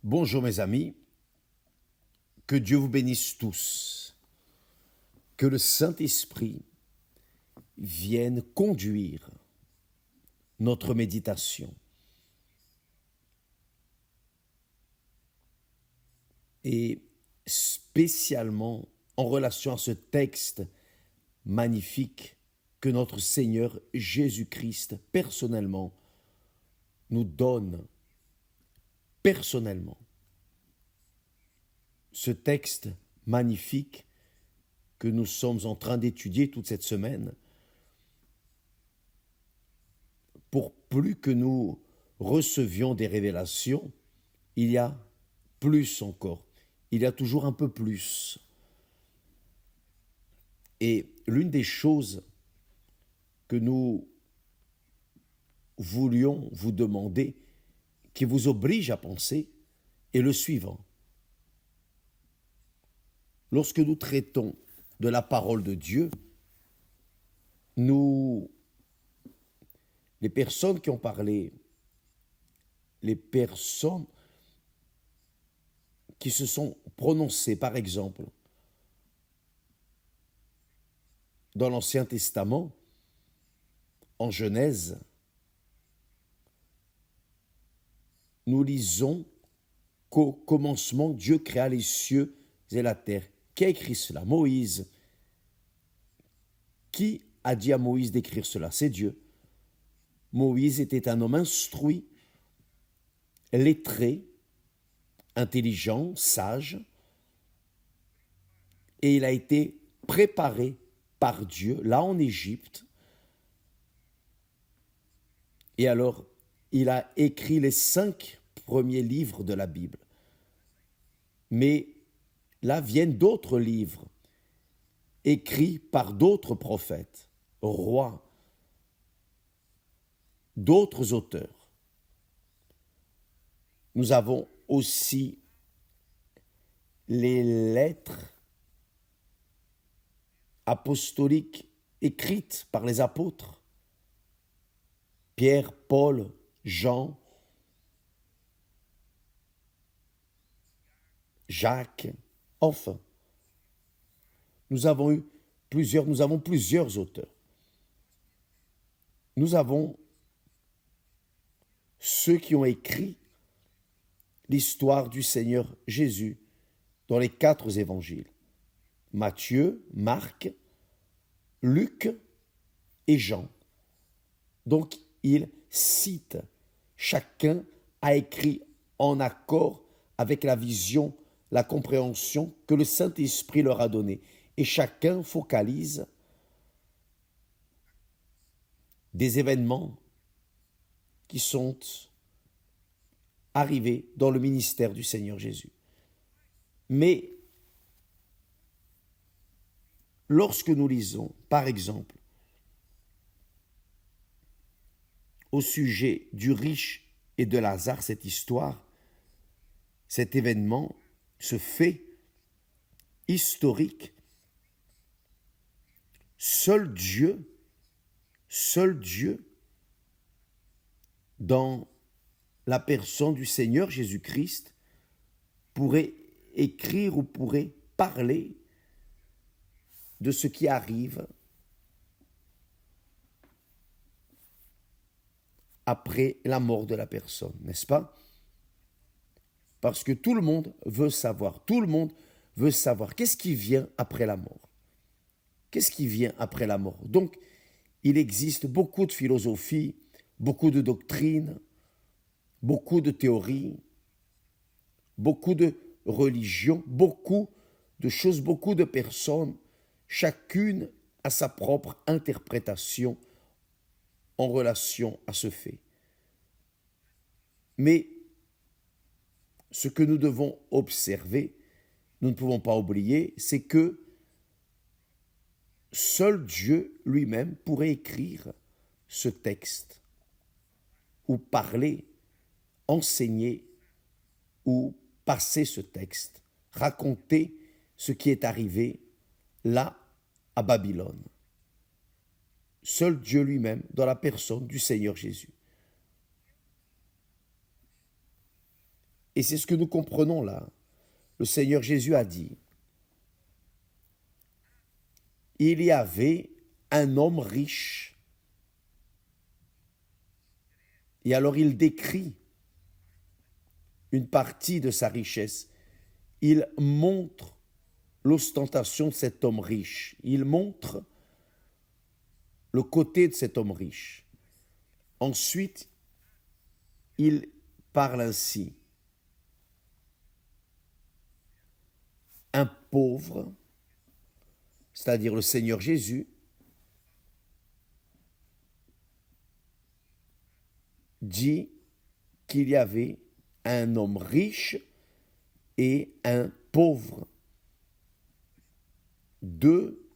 Bonjour mes amis, que Dieu vous bénisse tous, que le Saint-Esprit vienne conduire notre méditation. Et spécialement en relation à ce texte magnifique que notre Seigneur Jésus-Christ personnellement nous donne personnellement. Ce texte magnifique que nous sommes en train d'étudier toute cette semaine, pour plus que nous recevions des révélations, il y a plus encore. Il y a toujours un peu plus. Et l'une des choses que nous voulions vous demander, qui vous oblige à penser, est le suivant. Lorsque nous traitons de la parole de Dieu, les personnes qui ont parlé, les personnes qui se sont prononcées, par exemple, dans l'Ancien Testament, en Genèse, nous lisons qu'au commencement, Dieu créa les cieux et la terre. Qui a écrit cela? Moïse. Qui a dit à Moïse d'écrire cela? C'est Dieu. Moïse était un homme instruit, lettré, intelligent, sage, et il a été préparé par Dieu, là en Égypte. Et alors, il a écrit les 5 premiers livres de la Bible. Mais là viennent d'autres livres, écrits par d'autres prophètes, rois, d'autres auteurs. Nous avons aussi les lettres apostoliques écrites par les apôtres, Pierre, Paul, Jean, Jacques, enfin. Nous avons plusieurs auteurs. Nous avons ceux qui ont écrit l'histoire du Seigneur Jésus dans les 4 évangiles. Matthieu, Marc, Luc et Jean. Donc, ils citent. Chacun a écrit en accord avec la vision, la compréhension que le Saint-Esprit leur a donnée. Et chacun focalise des événements qui sont arrivés dans le ministère du Seigneur Jésus. Mais lorsque nous lisons, par exemple, au sujet du riche et de Lazare, cette histoire, cet événement, ce fait historique, seul Dieu, dans la personne du Seigneur Jésus-Christ, pourrait écrire ou pourrait parler de ce qui arrive après la mort de la personne, n'est-ce pas? Parce que tout le monde veut savoir qu'est-ce qui vient après la mort. Qu'est-ce qui vient après la mort? Donc, il existe beaucoup de philosophies, beaucoup de doctrines, beaucoup de théories, beaucoup de religions, beaucoup de choses, beaucoup de personnes, chacune a sa propre interprétation en relation à ce fait. Mais ce que nous devons observer, nous ne pouvons pas oublier, c'est que seul Dieu lui-même pourrait écrire ce texte, ou parler, enseigner, ou passer ce texte, raconter ce qui est arrivé là à Babylone. Seul Dieu lui-même, dans la personne du Seigneur Jésus. Et c'est ce que nous comprenons là. Le Seigneur Jésus a dit, il y avait un homme riche. Et alors il décrit une partie de sa richesse. Il montre l'ostentation de cet homme riche. Il montre le côté de cet homme riche. Ensuite, il parle ainsi. Un pauvre, c'est-à-dire le Seigneur Jésus, dit qu'il y avait un homme riche et un pauvre. Deux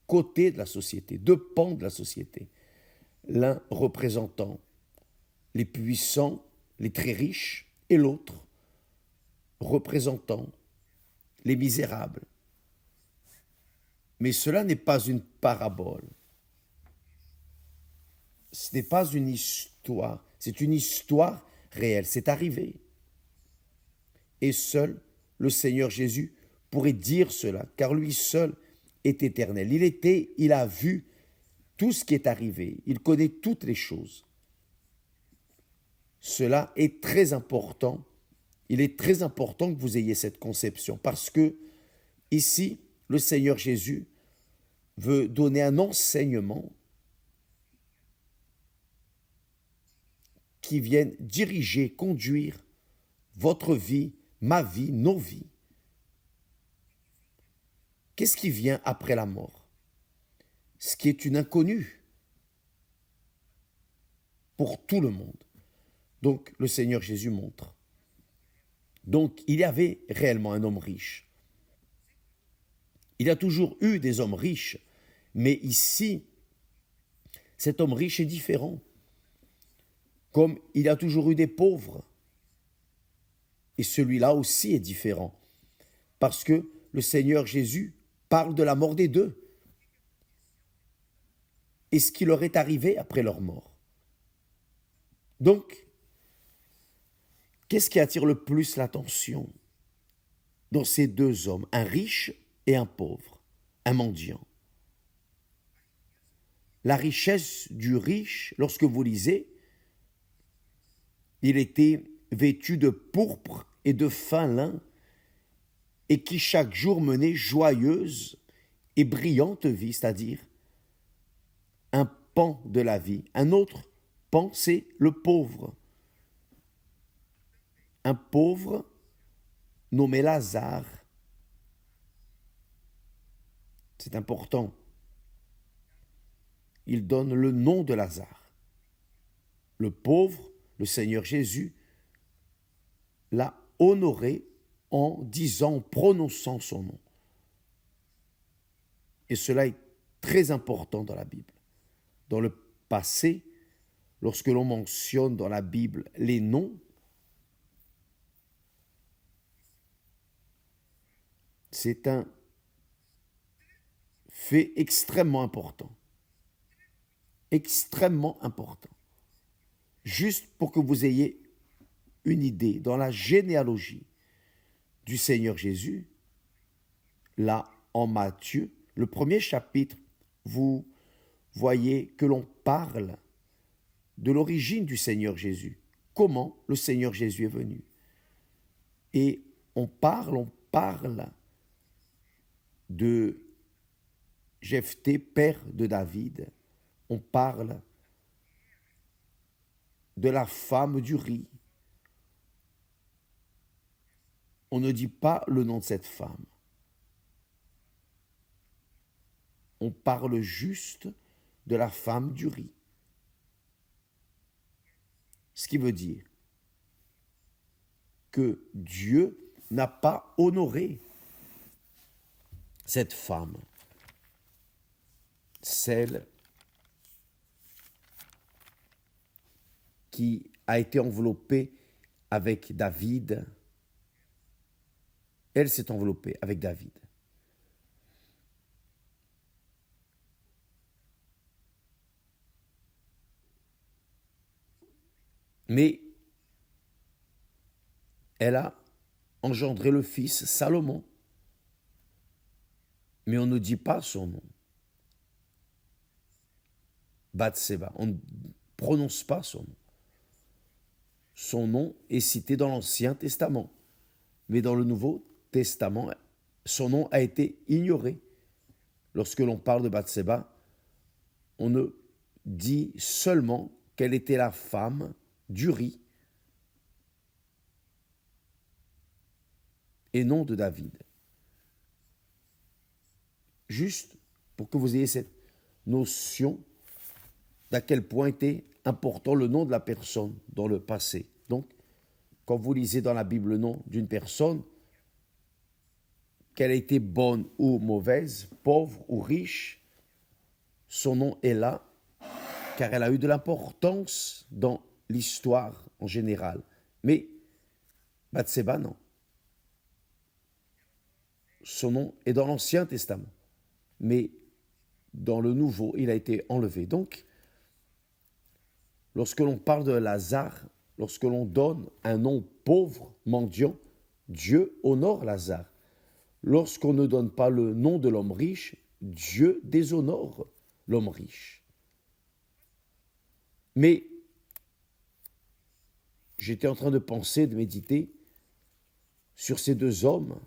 côtés de la société, deux pans de la société. L'un représentant les puissants, les très riches, et l'autre représentant les misérables. Mais cela n'est pas une parabole. Ce n'est pas une histoire. C'est une histoire réelle. C'est arrivé. Et seul le Seigneur Jésus pourrait dire cela, car lui seul est éternel. Il a vu tout ce qui est arrivé. Il connaît toutes les choses. Cela est très important. Il est très important que vous ayez cette conception, parce que ici, le Seigneur Jésus veut donner un enseignement qui vienne diriger, conduire votre vie, ma vie, nos vies. Qu'est-ce qui vient après la mort? Ce qui est une inconnue pour tout le monde. Donc, le Seigneur Jésus montre. Donc, il y avait réellement un homme riche. Il y a toujours eu des hommes riches, mais ici, cet homme riche est différent. Comme il y a toujours eu des pauvres. Et celui-là aussi est différent. Parce que le Seigneur Jésus parle de la mort des deux. Et ce qui leur est arrivé après leur mort. Donc, qu'est-ce qui attire le plus l'attention dans ces deux hommes, un riche et un pauvre, un mendiant? La richesse du riche, lorsque vous lisez, il était vêtu de pourpre et de fin lin, et qui chaque jour menait joyeuse et brillante vie, c'est-à-dire un pan de la vie. Un autre pan, c'est le pauvre. Un pauvre nommé Lazare. C'est important. Il donne le nom de Lazare. Le pauvre, le Seigneur Jésus, l'a honoré en disant, en prononçant son nom. Et cela est très important dans la Bible. Dans le passé, lorsque l'on mentionne dans la Bible les noms, c'est un fait extrêmement important. Extrêmement important. Juste pour que vous ayez une idée, dans la généalogie du Seigneur Jésus, là en Matthieu, le premier chapitre, vous voyez que l'on parle de l'origine du Seigneur Jésus, comment le Seigneur Jésus est venu. Et on parle de Jephthé, père de David, on parle de la femme d'Uri. On ne dit pas le nom de cette femme. On parle juste de la femme d'Uri. Ce qui veut dire que Dieu n'a pas honoré cette femme, celle qui a été enveloppée avec David. Elle s'est enveloppée avec David. Mais elle a engendré le fils Salomon. Mais on ne dit pas son nom. Bathséba, on ne prononce pas son nom. Son nom est cité dans l'Ancien Testament, mais dans le Nouveau Testament, son nom a été ignoré. Lorsque l'on parle de Bathséba, on ne dit seulement qu'elle était la femme d'Uri et non de David. Juste pour que vous ayez cette notion d'à quel point était important le nom de la personne dans le passé. Donc, quand vous lisez dans la Bible le nom d'une personne, qu'elle ait été bonne ou mauvaise, pauvre ou riche, son nom est là, car elle a eu de l'importance dans l'histoire en général. Mais Bathséba, non. Son nom est dans l'Ancien Testament, mais dans le Nouveau, il a été enlevé. Donc, lorsque l'on parle de Lazare, lorsque l'on donne un nom pauvre, mendiant, Dieu honore Lazare. Lorsqu'on ne donne pas le nom de l'homme riche, Dieu déshonore l'homme riche. Mais j'étais en train de penser, de méditer sur ces deux hommes.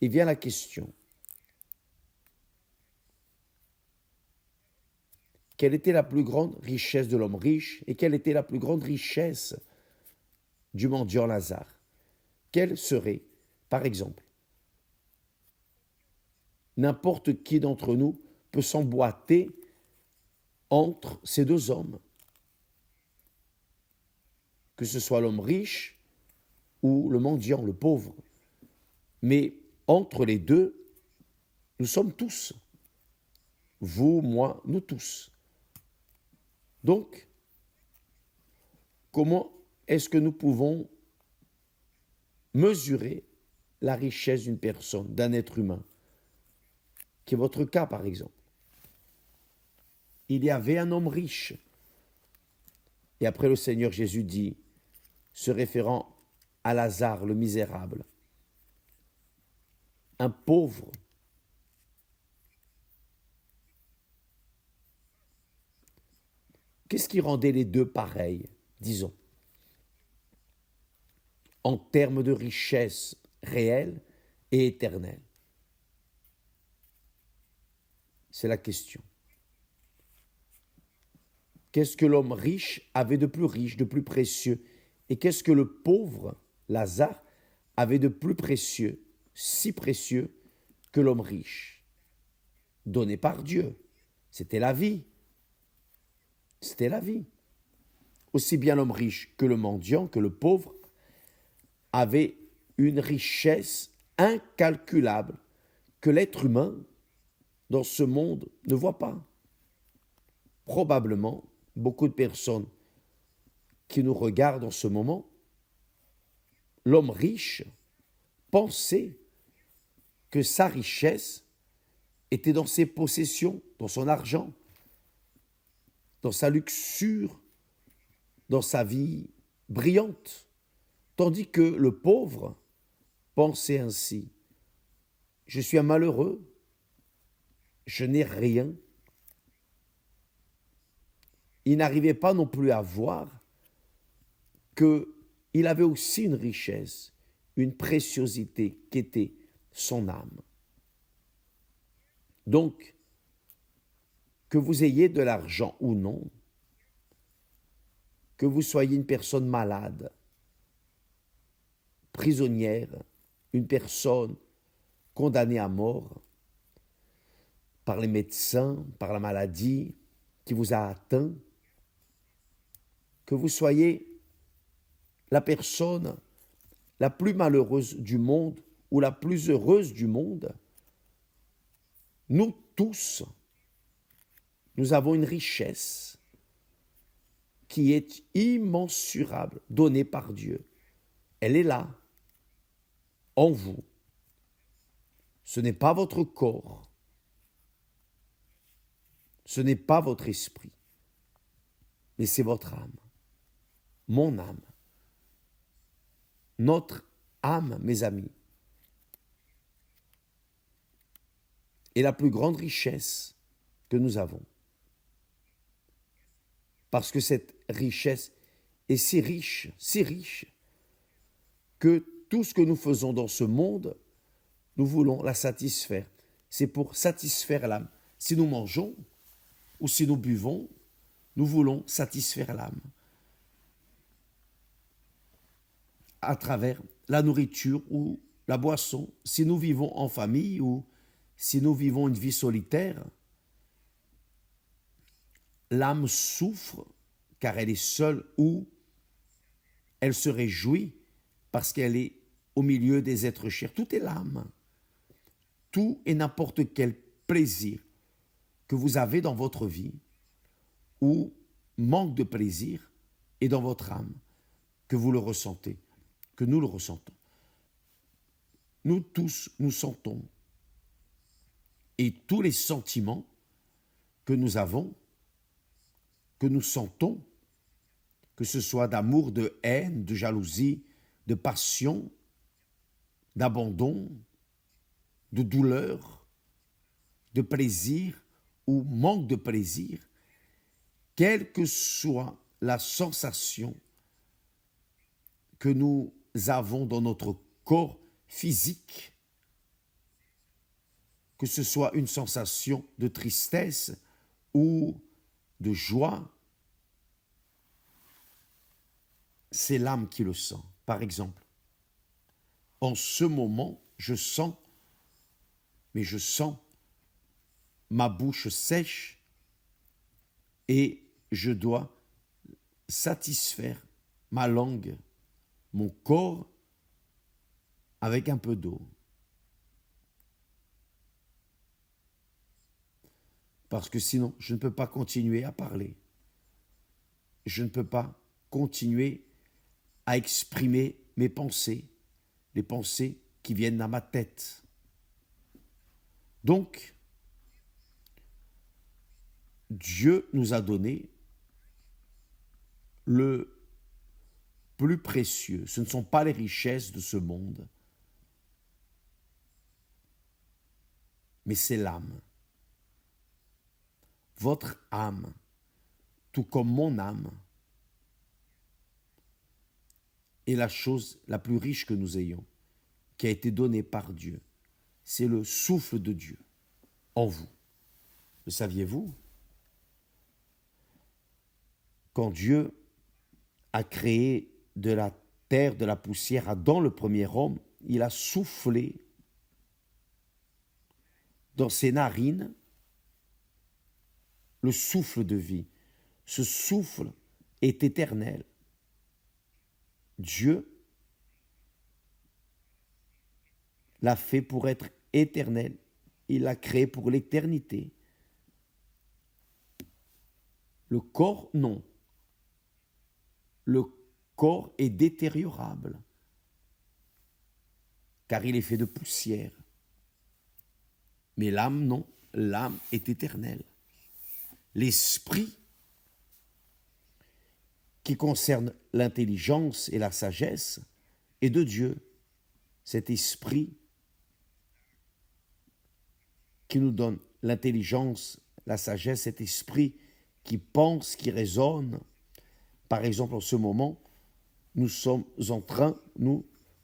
Et vient la question. Quelle était la plus grande richesse de l'homme riche et quelle était la plus grande richesse du mendiant Lazare? Quelle serait, par exemple, n'importe qui d'entre nous peut s'emboîter entre ces deux hommes, que ce soit l'homme riche ou le mendiant, le pauvre. Mais entre les deux, nous sommes tous. Vous, moi, nous tous. Donc, comment est-ce que nous pouvons mesurer la richesse d'une personne, d'un être humain, qui est votre cas par exemple? Il y avait un homme riche. Et après le Seigneur Jésus dit, se référant à Lazare le misérable, un pauvre. Qu'est-ce qui rendait les deux pareils, disons, en termes de richesse réelle et éternelle? C'est la question. Qu'est-ce que l'homme riche avait de plus riche, de plus précieux? Et qu'est-ce que le pauvre, Lazare, avait de plus précieux, si précieux que l'homme riche? Donné par Dieu. C'était la vie. C'était la vie. Aussi bien l'homme riche que le mendiant, que le pauvre, avait une richesse incalculable que l'être humain, dans ce monde, ne voit pas. Probablement, beaucoup de personnes qui nous regardent en ce moment, l'homme riche pensait que sa richesse était dans ses possessions, dans son argent, dans sa luxure, dans sa vie brillante, tandis que le pauvre pensait ainsi. Je suis un malheureux, je n'ai rien. Il n'arrivait pas non plus à voir qu'il avait aussi une richesse, une préciosité qui était son âme. Donc, que vous ayez de l'argent ou non, que vous soyez une personne malade, prisonnière, une personne condamnée à mort par les médecins, par la maladie qui vous a atteint, que vous soyez la personne la plus malheureuse du monde ou la plus heureuse du monde, nous tous, nous avons une richesse qui est immensurable, donnée par Dieu. Elle est là, en vous. Ce n'est pas votre corps, ce n'est pas votre esprit, mais c'est votre âme, mon âme. Notre âme, mes amis, est la plus grande richesse que nous avons. Parce que cette richesse est si riche, que tout ce que nous faisons dans ce monde, nous voulons la satisfaire. C'est pour satisfaire l'âme. Si nous mangeons ou si nous buvons, nous voulons satisfaire l'âme à travers la nourriture ou la boisson. Si nous vivons en famille ou si nous vivons une vie solitaire, l'âme souffre car elle est seule ou elle se réjouit parce qu'elle est au milieu des êtres chers. Tout est l'âme. Tout et n'importe quel plaisir que vous avez dans votre vie ou manque de plaisir est dans votre âme, que vous le ressentez, que nous le ressentons. Nous tous, nous sentons. Et tous les sentiments que nous avons, que nous sentons, que ce soit d'amour, de haine, de jalousie, de passion, d'abandon, de douleur, de plaisir ou manque de plaisir, quelle que soit la sensation que nous avons dans notre corps physique, que ce soit une sensation de tristesse ou de joie, c'est l'âme qui le sent. Par exemple, en ce moment, je sens ma bouche sèche et je dois satisfaire ma langue, mon corps avec un peu d'eau. Parce que sinon, je ne peux pas continuer à parler. Je ne peux pas continuer à exprimer mes pensées, les pensées qui viennent à ma tête. Donc, Dieu nous a donné le plus précieux. Ce ne sont pas les richesses de ce monde, mais c'est l'âme. Votre âme, tout comme mon âme, est la chose la plus riche que nous ayons, qui a été donnée par Dieu. C'est le souffle de Dieu en vous. Le saviez-vous? Quand Dieu a créé de la terre, de la poussière, Adam, le premier homme, il a soufflé dans ses narines le souffle de vie. Ce souffle est éternel. Dieu l'a fait pour être éternel. Il l'a créé pour l'éternité. Le corps, non. Le corps est détériorable, car il est fait de poussière. Mais l'âme, non. L'âme est éternelle. L'esprit, qui concerne l'intelligence et la sagesse, est de Dieu. Cet esprit qui nous donne l'intelligence, la sagesse, cet esprit qui pense, qui raisonne. Par exemple, en ce moment, nous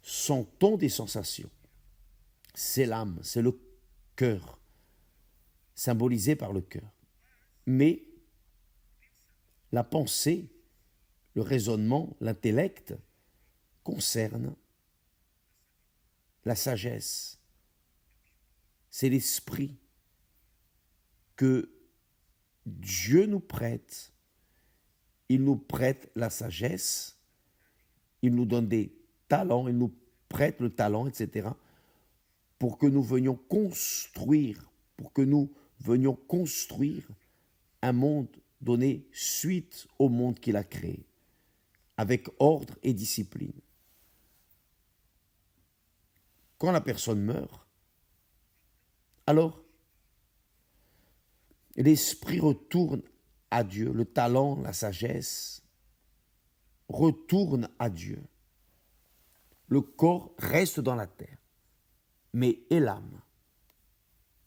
sentons des sensations. C'est l'âme, c'est le cœur, symbolisé par le cœur. Mais la pensée, le raisonnement, l'intellect concerne la sagesse. C'est l'esprit que Dieu nous prête. Il nous prête la sagesse, il nous donne des talents, il nous prête le talent, etc. pour que nous venions construire, un monde donné suite au monde qu'il a créé, avec ordre et discipline. Quand la personne meurt, alors l'esprit retourne à Dieu, le talent, la sagesse retourne à Dieu. le corps reste dans la terre. Mais et l'âme?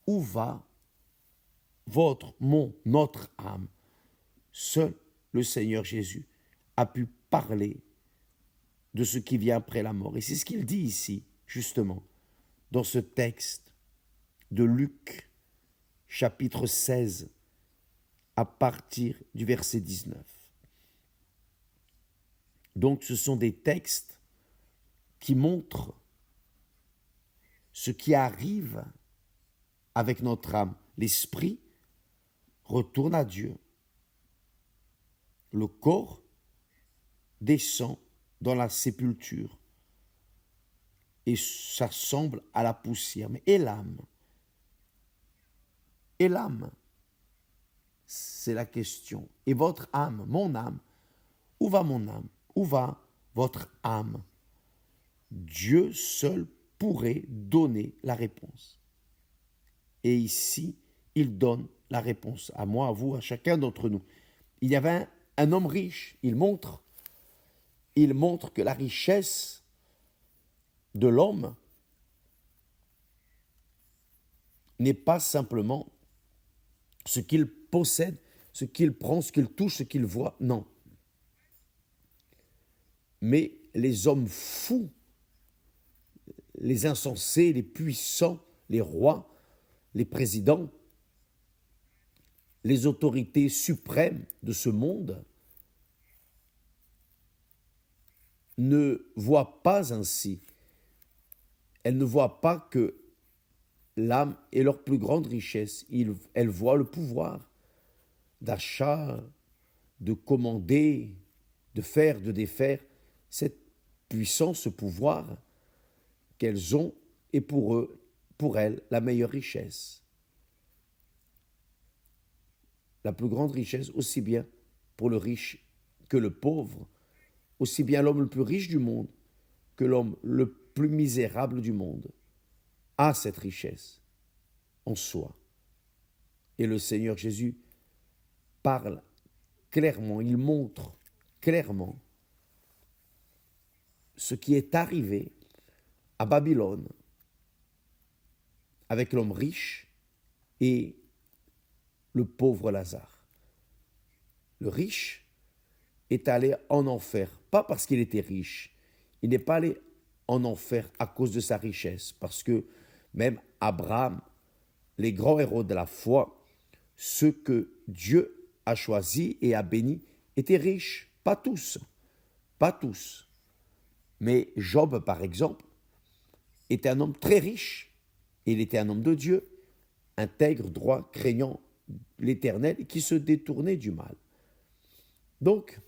Où va notre âme? Seul le Seigneur Jésus a pu parler de ce qui vient après la mort. Et c'est ce qu'il dit ici, justement, dans ce texte de Luc, chapitre 16, à partir du verset 19. Donc ce sont des textes qui montrent ce qui arrive avec notre âme. L'esprit retourne à Dieu. Le corps descend dans la sépulture et s'assemble à la poussière. Mais et l'âme? Et l'âme? C'est la question. Et votre âme, mon âme, où va mon âme? Où va votre âme? Dieu seul pourrait donner la réponse. Et ici, il donne la réponse à moi, à vous, à chacun d'entre nous. Il y avait un homme riche. Il montre que la richesse de l'homme n'est pas simplement ce qu'il possède, ce qu'il prend, ce qu'il touche, ce qu'il voit. Non. Mais les hommes fous, les insensés, les puissants, les rois, les présidents, les autorités suprêmes de ce monde ne voient pas ainsi. Elles ne voient pas que l'âme est leur plus grande richesse. Elles voient le pouvoir d'achat, de commander, de faire, de défaire. Cette puissance, ce pouvoir qu'elles ont est pour elles, la meilleure richesse. La plus grande richesse, aussi bien pour le riche que le pauvre, aussi bien l'homme le plus riche du monde que l'homme le plus misérable du monde, a cette richesse en soi. Et le Seigneur Jésus parle clairement, il montre clairement ce qui est arrivé à Babylone avec l'homme riche et le pauvre Lazare. Le riche est allé en enfer, pas parce qu'il était riche. Il n'est pas allé en enfer à cause de sa richesse, parce que même Abraham, les grands héros de la foi, ceux que Dieu a choisis et a bénis, étaient riches. Pas tous, pas tous. Mais Job, par exemple, était un homme très riche. Il était un homme de Dieu, intègre, droit, craignant l'Éternel et qui se détournait du mal. Donc,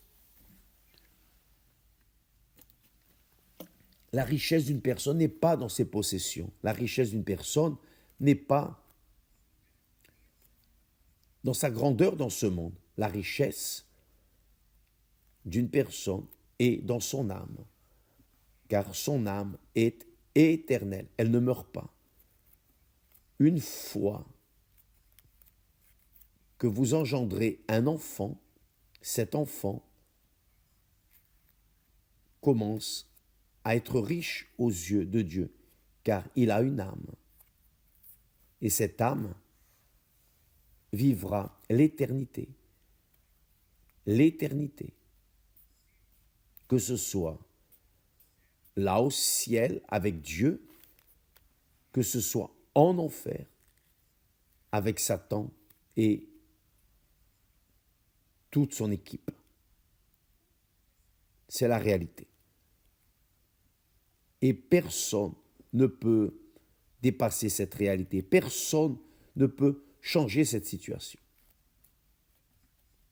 la richesse d'une personne n'est pas dans ses possessions. La richesse d'une personne n'est pas dans sa grandeur dans ce monde. La richesse d'une personne est dans son âme, car son âme est éternelle. Elle ne meurt pas. Une fois que vous engendrez un enfant, cet enfant commence à être riche aux yeux de Dieu, car il a une âme. Et cette âme vivra l'éternité. L'éternité. Que ce soit là au ciel avec Dieu, que ce soit en enfer avec Satan et toute son équipe. C'est la réalité. Et personne ne peut dépasser cette réalité. Personne ne peut changer cette situation.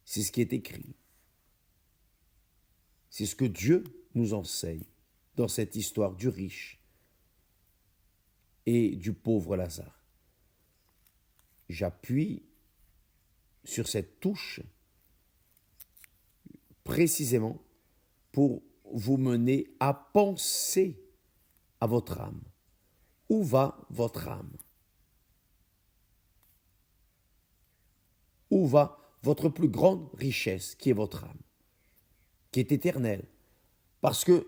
C'est ce qui est écrit. C'est ce que Dieu nous enseigne dans cette histoire du riche et du pauvre Lazare. J'appuie sur cette touche précisément pour vous mener à penser à votre âme. Où va votre âme? Où va votre plus grande richesse, qui est votre âme, qui est éternelle? Parce que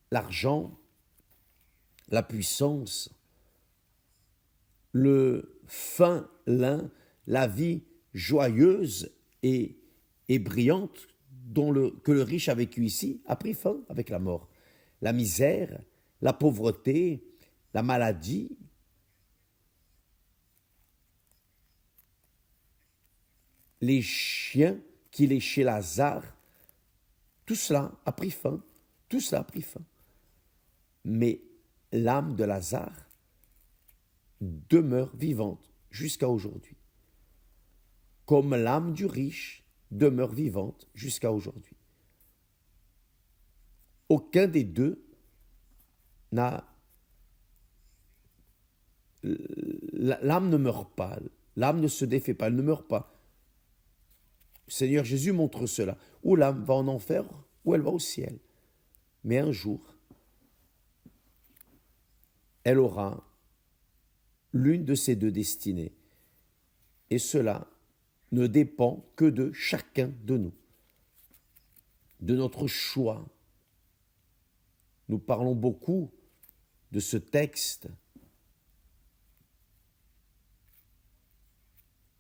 l'argent, la puissance, le fin lin, la vie joyeuse et brillante que le riche a vécu ici a pris fin avec la mort. La misère, la pauvreté, la maladie, les chiens qui léchaient Lazare, tout cela a pris fin, tout cela a pris fin. Mais l'âme de Lazare demeure vivante jusqu'à aujourd'hui, comme l'âme du riche demeure vivante jusqu'à aujourd'hui. Aucun des deux n'a... L'âme ne meurt pas, l'âme ne se défait pas, elle ne meurt pas. Le Seigneur Jésus montre cela. Ou l'âme va en enfer, ou elle va au ciel. Mais un jour, elle aura l'une de ces deux destinées. Et cela ne dépend que de chacun de nous, de notre choix. Nous parlons beaucoup de ce texte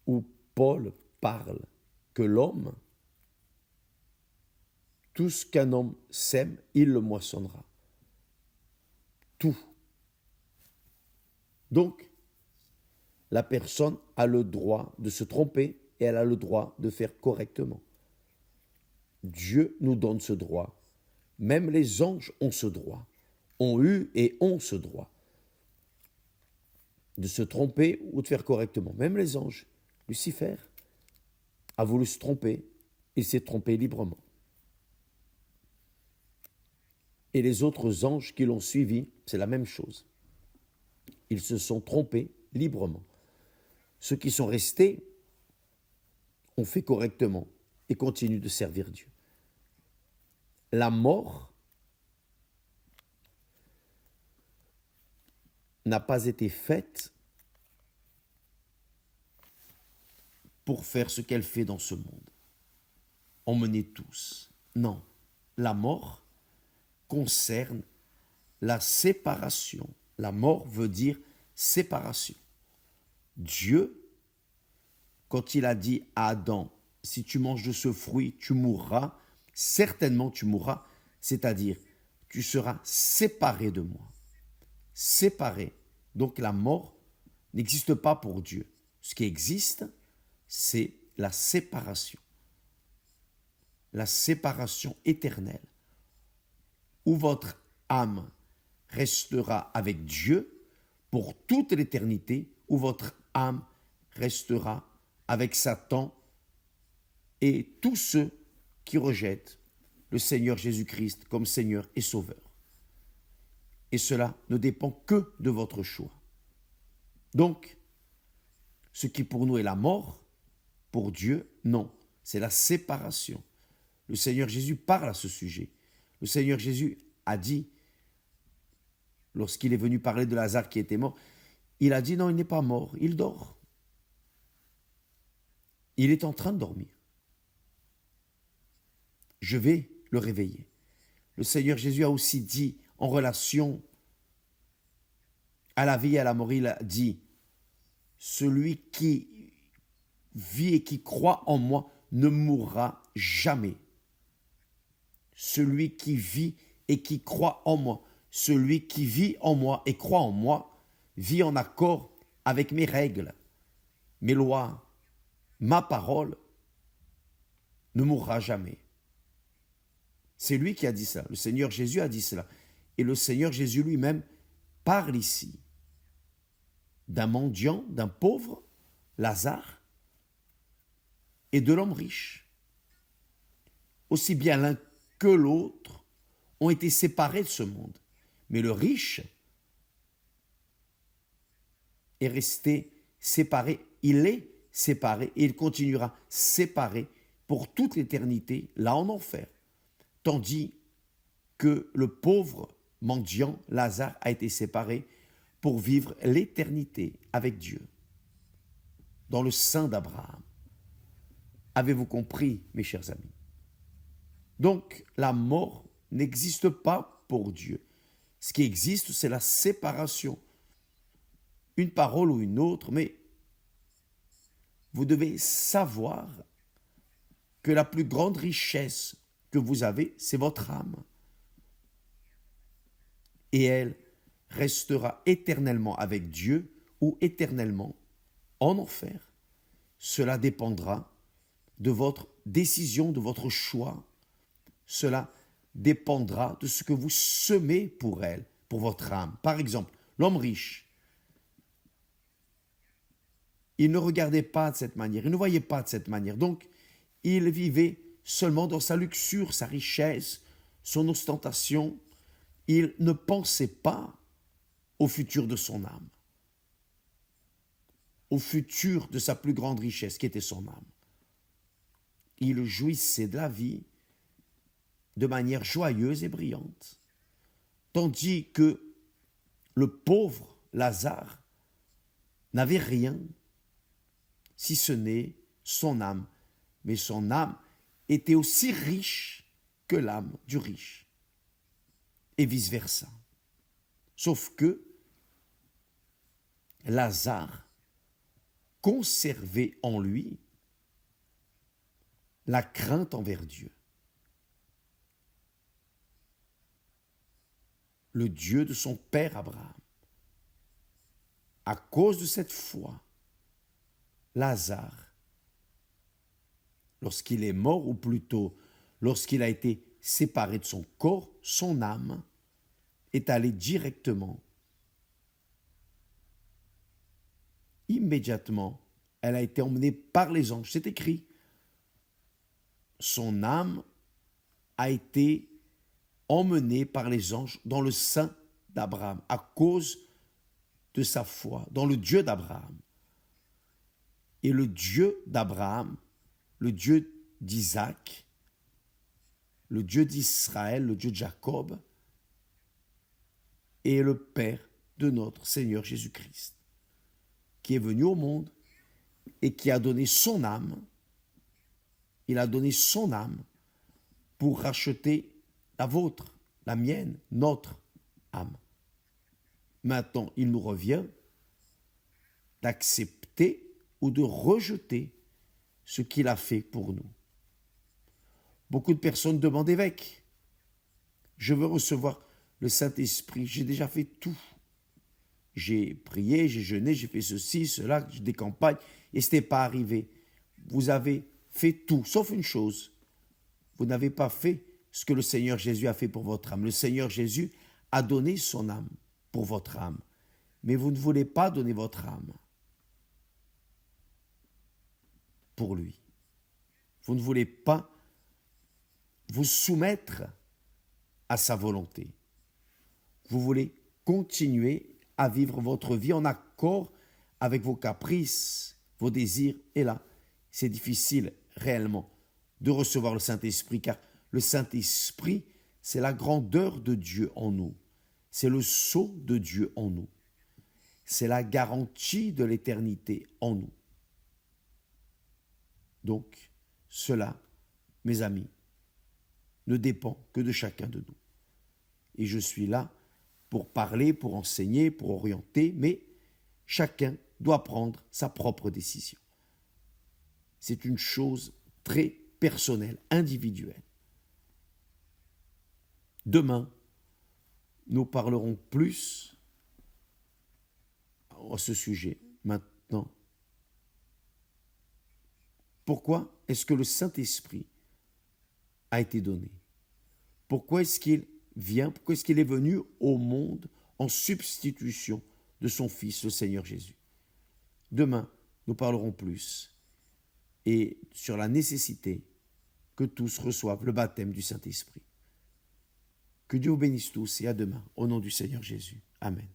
où Paul parle que l'homme, tout ce qu'un homme sème, il le moissonnera. Tout. Donc, la personne a le droit de se tromper et elle a le droit de faire correctement. Dieu nous donne ce droit. Même les anges ont ce droit, ont eu et ont ce droit de se tromper ou de faire correctement. Même les anges. Lucifer a voulu se tromper, il s'est trompé librement. Et les autres anges qui l'ont suivi, c'est la même chose. Ils se sont trompés librement. Ceux qui sont restés ont fait correctement et continuent de servir Dieu. La mort n'a pas été faite pour faire ce qu'elle fait dans ce monde. Emmener tous. Non, la mort concerne la séparation. La mort veut dire séparation. Dieu, quand il a dit à Adam, si tu manges de ce fruit, tu mourras, certainement tu mourras, c'est-à-dire tu seras séparé de moi. Séparé. Donc la mort n'existe pas pour Dieu. Ce qui existe, c'est la séparation. La séparation éternelle, où votre âme restera avec Dieu pour toute l'éternité, où votre âme restera avec Satan et tous ceux qui rejettent le Seigneur Jésus-Christ comme Seigneur et Sauveur. Et cela ne dépend que de votre choix. Donc, ce qui pour nous est la mort, pour Dieu, non, c'est la séparation. Le Seigneur Jésus parle à ce sujet. Le Seigneur Jésus a dit, lorsqu'il est venu parler de Lazare qui était mort, il a dit non, il n'est pas mort, il dort. Il est en train de dormir. Je vais le réveiller. Le Seigneur Jésus a aussi dit, en relation à la vie et à la mort, il a dit, celui qui vit et qui croit en moi ne mourra jamais. Celui qui vit et qui croit en moi, celui qui vit en moi et croit en moi, vit en accord avec mes règles, mes lois, ma parole, ne mourra jamais. C'est lui qui a dit ça. Le Seigneur Jésus a dit cela. Et le Seigneur Jésus lui-même parle ici d'un mendiant, d'un pauvre, Lazare, et de l'homme riche. Aussi bien l'un que l'autre ont été séparés de ce monde. Mais le riche est resté séparé, il est séparé et il continuera séparé pour toute l'éternité, là en enfer. Tandis que le pauvre mendiant Lazare a été séparé pour vivre l'éternité avec Dieu, dans le sein d'Abraham. Avez-vous compris, mes chers amis? Donc, la mort n'existe pas pour Dieu. Ce qui existe, c'est la séparation. Une parole ou une autre, mais vous devez savoir que la plus grande richesse que vous avez, c'est votre âme. Et elle restera éternellement avec Dieu ou éternellement en enfer. Cela dépendra de votre décision, de votre choix. Cela dépendra de ce que vous semez pour elle, pour votre âme. Par exemple, l'homme riche, il ne regardait pas de cette manière, il ne voyait pas de cette manière. Donc, il vivait seulement dans sa luxure, sa richesse, son ostentation. Il ne pensait pas au futur de son âme, au futur de sa plus grande richesse qui était son âme. Il jouissait de la vie de manière joyeuse et brillante, tandis que le pauvre Lazare n'avait rien si ce n'est son âme, mais son âme était aussi riche que l'âme du riche, et vice-versa. Sauf que Lazare conservait en lui la crainte envers Dieu. Le Dieu de son père Abraham. À cause de cette foi, Lazare, lorsqu'il est mort, ou plutôt lorsqu'il a été séparé de son corps, son âme est allée directement, immédiatement, elle a été emmenée par les anges. C'est écrit. Son âme a été emmenée par les anges dans le sein d'Abraham, à cause de sa foi, dans le Dieu d'Abraham. Et le Dieu d'Abraham, le Dieu d'Isaac, le Dieu d'Israël, le Dieu de Jacob, est le Père de notre Seigneur Jésus-Christ, qui est venu au monde et qui a donné son âme. Il a donné son âme pour racheter la vôtre, la mienne, notre âme. Maintenant, il nous revient d'accepter ou de rejeter ce qu'il a fait pour nous. Beaucoup de personnes demandent, évêque, je veux recevoir le Saint-Esprit, j'ai déjà fait tout. J'ai prié, j'ai jeûné, j'ai fait ceci, cela, des campagnes, et ce n'est pas arrivé. Vous avez fait tout, sauf une chose. Vous n'avez pas fait ce que le Seigneur Jésus a fait pour votre âme. Le Seigneur Jésus a donné son âme pour votre âme, mais vous ne voulez pas donner votre âme pour lui. Vous ne voulez pas vous soumettre à sa volonté. Vous voulez continuer à vivre votre vie en accord avec vos caprices, vos désirs. Et là, c'est difficile réellement de recevoir le Saint-Esprit, car le Saint-Esprit, c'est la grandeur de Dieu en nous. C'est le sceau de Dieu en nous. C'est la garantie de l'éternité en nous. Donc, cela, mes amis, ne dépend que de chacun de nous. Et je suis là pour parler, pour enseigner, pour orienter, mais chacun doit prendre sa propre décision. C'est une chose très personnelle, individuelle. Demain, nous parlerons plus à ce sujet. Maintenant, pourquoi est-ce que le Saint-Esprit a été donné? Pourquoi est-ce qu'il vient? Pourquoi est-ce qu'il est venu au monde en substitution de son Fils, le Seigneur Jésus? Demain, nous parlerons plus et sur la nécessité que tous reçoivent le baptême du Saint-Esprit. Que Dieu vous bénisse tous et à demain, au nom du Seigneur Jésus. Amen.